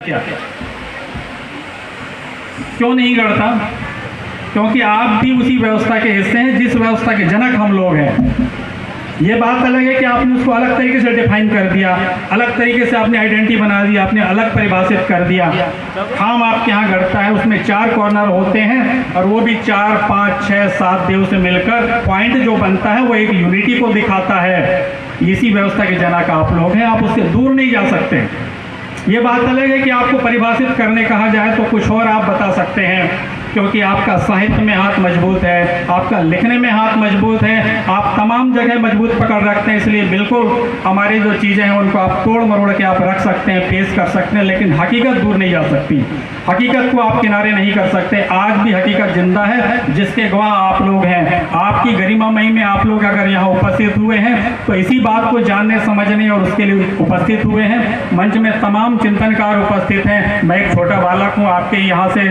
क्या क्यों नहीं गढ़ता? क्योंकि आप भी उसी व्यवस्था के हिस्से हैं जिस व्यवस्था के जनक हम लोग हैं। ये बात अलग है कि आपने उसको अलग तरीके से डिफाइन कर दिया, अलग तरीके से आपने आइडेंटिटी बना दी, आपने अलग परिभाषित कर दिया। खाम आपके यहाँ गढ़ता है, उसमें 4 कॉर्नर होते हैं और वो भी 4, 5, 6, 7 देव से मिलकर पॉइंट जो बनता है वो एक यूनिटी को दिखाता है। इसी व्यवस्था के जनक आप लोग हैं, आप उससे दूर नहीं जा सकते। ये बात अलग है कि आपको परिभाषित करने कहा जाए तो कुछ और आप बता सकते हैं, क्योंकि आपका साहित्य में हाथ मजबूत है, आपका लिखने में हाथ मजबूत है, आप तमाम जगह मजबूत पकड़ रखते हैं। इसलिए बिल्कुल हमारी जो चीज़ें हैं उनको आप तोड़ मरोड़ के आप रख सकते हैं, पेश कर सकते हैं, लेकिन हकीकत दूर नहीं जा सकती। हकीकत को आप किनारे नहीं कर सकते। आज भी हकीकत जिंदा है, जिसके गवाह आप लोग हैं। आपकी गरिमामयी में आप लोग अगर यहाँ उपस्थित हुए हैं तो इसी बात को जानने समझने और उसके लिए उपस्थित हुए हैं। मंच में तमाम चिंतनकार उपस्थित हैं। मैं एक छोटा बालक हूँ, आपके यहाँ से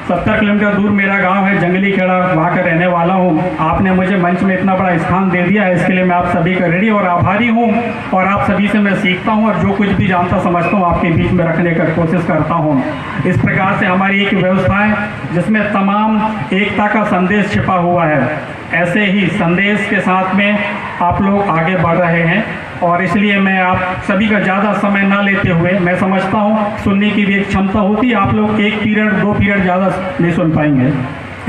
70 किलोमीटर दूर मेरा गांव है जंगली खेड़ा, वहाँ का रहने वाला हूँ। आपने मुझे मंच में इतना बड़ा स्थान दे दिया है, इसके लिए मैं आप सभी का ऋणी और आभारी हूँ। और आप सभी से मैं सीखता हूँ और जो कुछ भी जानता समझता हूँ आपके बीच में रखने का कोशिश करता हूँ। इस प्रकार से हमारी एक व्यवस्था है जिसमें तमाम एकता का संदेश छिपा हुआ है। ऐसे ही संदेश के साथ में आप लोग आगे बढ़ रहे हैं और इसलिए मैं आप सभी का ज़्यादा समय ना लेते हुए, मैं समझता हूँ सुनने की भी एक क्षमता होती है, आप लोग 1 पीरियड 2 पीरियड ज़्यादा नहीं सुन पाएंगे।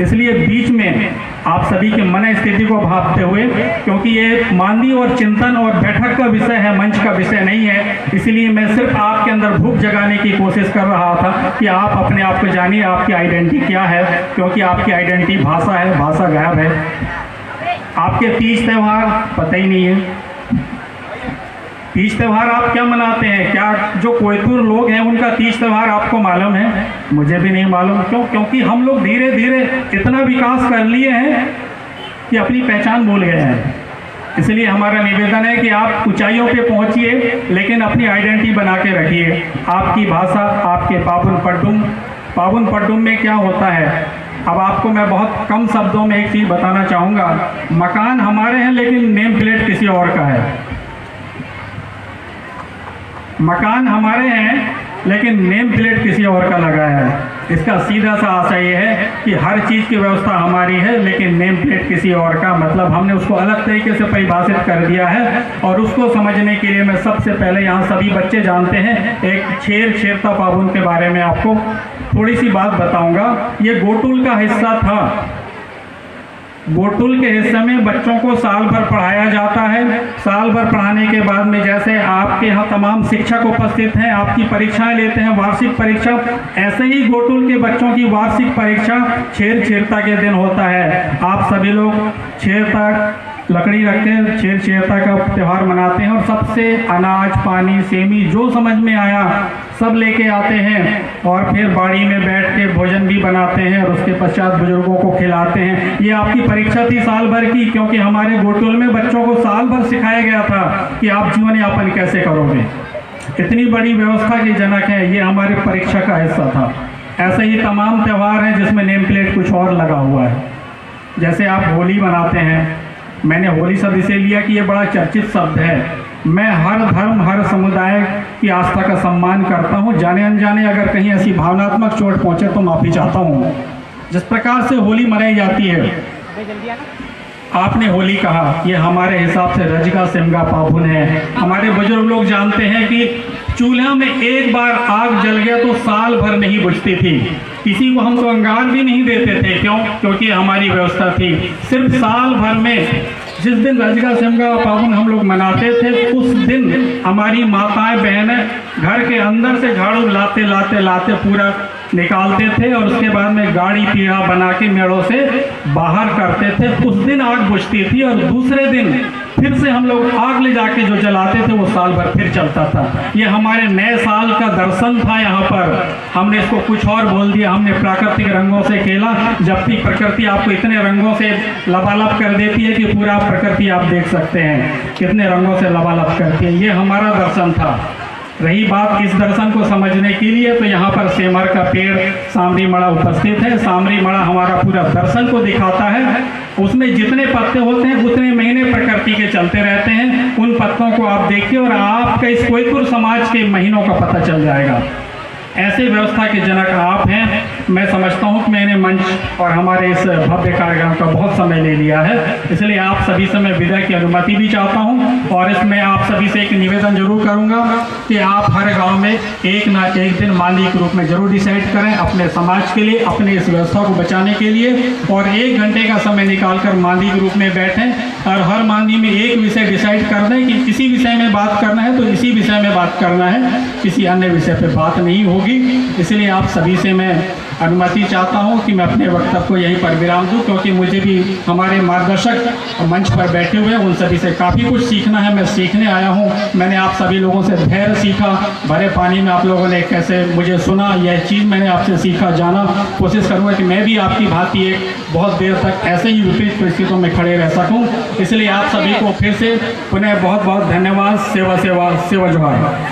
इसलिए बीच में आप सभी के मन स्थिति को भांपते हुए, क्योंकि ये मानदी और चिंतन और बैठक का विषय है, मंच का विषय नहीं है, इसलिए मैं सिर्फ आपके अंदर भूख जगाने की कोशिश कर रहा था कि आप अपने आप को जानिए, आपकी आइडेंटिटी क्या है। क्योंकि आपकी आइडेंटिटी भाषा है, भाषा गायब है। आपके तीज त्यौहार पता ही नहीं है। तीज त्यौहार आप क्या मनाते हैं? क्या जो कोयतुर लोग हैं उनका तीज त्यौहार आपको मालूम है? मुझे भी नहीं मालूम। क्यों? क्योंकि हम लोग धीरे धीरे इतना विकास कर लिए हैं कि अपनी पहचान भूल गए हैं। इसलिए हमारा निवेदन है कि आप ऊंचाइयों पे पहुंचिए, लेकिन अपनी आइडेंटिटी बना के रखिए। आपकी भाषा, आपके पावन पड्डुम में क्या होता है? अब आपको मैं बहुत कम शब्दों में एक चीज़ बताना चाहूँगा। मकान हमारे हैं लेकिन नेम प्लेट किसी और का है। मकान हमारे हैं लेकिन नेम प्लेट किसी और का लगा है। इसका सीधा सा आशय ये है कि हर चीज़ की व्यवस्था हमारी है लेकिन नेम प्लेट किसी और का, मतलब हमने उसको अलग तरीके से परिभाषित कर दिया है। और उसको समझने के लिए मैं सबसे पहले, यहाँ सभी बच्चे जानते हैं, एक छेरता पाबुन के बारे में आपको थोड़ी सी बात बताऊंगा। ये गोटुल का हिस्सा था। गोटुल के हिस्से में बच्चों को साल भर पढ़ाया जाता है। साल भर पढ़ाने के बाद में जैसे आपके यहाँ तमाम शिक्षक उपस्थित हैं, आपकी परीक्षाएं लेते हैं, वार्षिक परीक्षा, ऐसे ही गोटुल के बच्चों की वार्षिक परीक्षा छेरता के दिन होता है। आप सभी लोग छेरता लकड़ी रख के छेरता का त्यौहार मनाते हैं और सबसे अनाज, पानी, सेमी जो समझ में आया सब लेके आते हैं और फिर बाड़ी में बैठ के भोजन भी बनाते हैं और उसके पश्चात बुजुर्गों को खिलाते हैं। ये आपकी परीक्षा थी साल भर की, क्योंकि हमारे गोटुल में बच्चों को साल भर सिखाया गया था कि आप जीवन यापन कैसे करोगे। इतनी बड़ी व्यवस्था के जनक है, ये हमारी परीक्षा का हिस्सा था। ऐसे ही तमाम त्यौहार हैं जिसमें नेम प्लेट कुछ और लगा हुआ है। जैसे आप होली मनाते हैं, मैंने होली शब्द इसे लिया कि ये बड़ा चर्चित शब्द है। मैं हर धर्म, हर समुदाय की आस्था का सम्मान करता हूँ। जाने अनजाने अगर कहीं ऐसी भावनात्मक चोट पहुँचे तो माफ़ी चाहता हूँ। जिस प्रकार से होली मनाई जाती है, आपने होली कहा, ये हमारे हिसाब से रजगा सिमगा पाबुन है। हमारे बुजुर्ग लोग जानते हैं कि चूल्हा में एक बार आग जल गया तो साल भर नहीं बुझती थी। किसी को हम तो अंगार भी नहीं देते थे। क्यों? क्योंकि हमारी व्यवस्था थी। सिर्फ साल भर में जिस दिन रजगा सिमगा पाबुन हम लोग मनाते थे, उस दिन हमारी माताएं बहनें घर के अंदर से झाड़ू लाते पूरा निकालते थे और उसके बाद में गाड़ी पीढ़ा बना के मेड़ों से बाहर करते थे। उस दिन आग बुझती थी और दूसरे दिन फिर से हम लोग आग ले जाके जो जलाते थे वो साल भर फिर चलता था। ये हमारे नए साल का दर्शन था। यहाँ पर हमने इसको कुछ और बोल दिया, हमने प्राकृतिक रंगों से खेला, जबकि प्रकृति आपको इतने रंगों से लबालब कर देती है कि पूरा प्रकृति आप देख सकते हैं कितने रंगों से लबालब करती है। ये हमारा दर्शन था। रही बात इस दर्शन को समझने के लिए, तो यहाँ पर सेमर का पेड़ सामरी मड़ा उपस्थित है। सामरी मड़ा हमारा पूरा दर्शन को दिखाता है। उसमें जितने पत्ते होते हैं उतने महीने प्रकृति के चलते रहते हैं। उन पत्तों को आप देखिए और आपका इस कोयतुर समाज के महीनों का पता चल जाएगा। ऐसे व्यवस्था के जनक आप हैं। मैं समझता हूँ कि मैंने मंच और हमारे इस भव्य कार्यक्रम का बहुत समय ले लिया है, इसलिए आप सभी से मैं विदा की अनुमति भी चाहता हूँ। और इसमें आप सभी से एक निवेदन जरूर करूँगा कि आप हर गांव में एक ना एक दिन मानदी के रूप में जरूर डिसाइड करें अपने समाज के लिए, अपने इस व्यवस्था को बचाने के लिए, और 1 घंटे का समय निकालकर मानदी के रूप में बैठें और हर मानदी में एक विषय डिसाइड कर दें कि किसी विषय में बात करना है तो इसी विषय में बात करना है, किसी अन्य विषय पर बात नहीं होगी। इसलिए आप सभी से मैं अनुमति चाहता हूं कि मैं अपने वक्तव्य को यहीं पर विराम दूं, क्योंकि मुझे भी हमारे मार्गदर्शक मंच पर बैठे हुए हैं, उन सभी से काफ़ी कुछ सीखना है। मैं सीखने आया हूं। मैंने आप सभी लोगों से धैर्य सीखा, भरे पानी में आप लोगों ने कैसे मुझे सुना, यह चीज़ मैंने आपसे सीखा, जाना। कोशिश करूँगा कि मैं भी आपकी भांति एक बहुत देर तक ऐसे ही विपरीत परिस्थितियों में खड़े रह सकूँ। इसलिए आप सभी को फिर से पुनः बहुत बहुत धन्यवाद। सेवा सेवा सेवा जोहार।